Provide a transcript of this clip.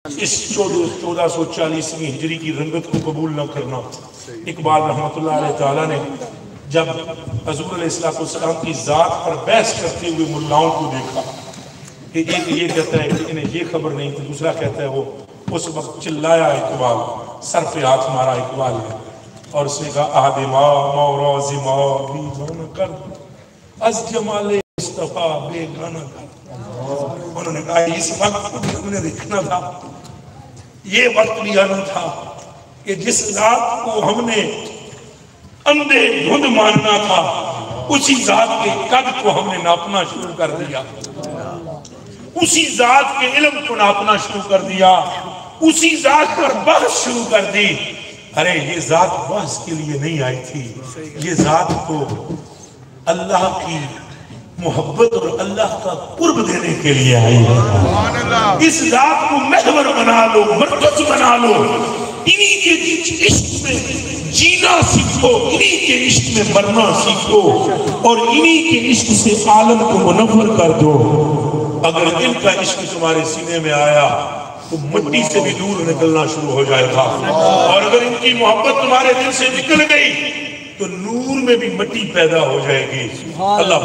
इस 1440वीं हिजरी की रंगत को कबूल न करना। इकबाल रहमतुल्लाह अलैह ताला ने जब हजूर अलैहिस्सलाम की ज़ात पर बहस करते हुए मुल्लाओं को देखा कि एक ये कहता है कि इन्हें ये खबर नहीं थी, दूसरा कहता है वो, उस वक्त चिल्लाया इकबाल, सर पे हाथ मारा इकबाल ने और उसने कहा आहदिमा मौराजिमा बीजाना कर अज जमाले मुस्तफा बेगाना कर। उन्होंने कहा इस वक्त भी हमने देखना था, ये वक्त भी आना था कि जिस जात को हमने अंधे धुंध मानना था उसी जात के कद को हमने नापना शुरू कर दिया, उसी जात के इल्म को नापना शुरू कर दिया, उसी जात पर बहस शुरू कर दी। अरे ये जात बहस के लिए नहीं आई थी, ये जात को अल्लाह की मोहब्बत और अल्लाह का कुर्ब देने के लिए आई है। इस जात को महवर बना लो, मरकज बना लो, इन्हीं के इश्क में जीना सीखो, इन्हीं के इश्क में मरना सीखो और इन्हीं के इश्क से आलम को मुनव्वर कर दो। अगर इनका इश्क तुम्हारे सीने में आया तो मिट्टी से भी दूर निकलना शुरू हो जाएगा, और अगर इनकी मोहब्बत तुम्हारे दिल से निकल गई तो नूर में भी मिट्टी पैदा हो जाएगी। अल्लाह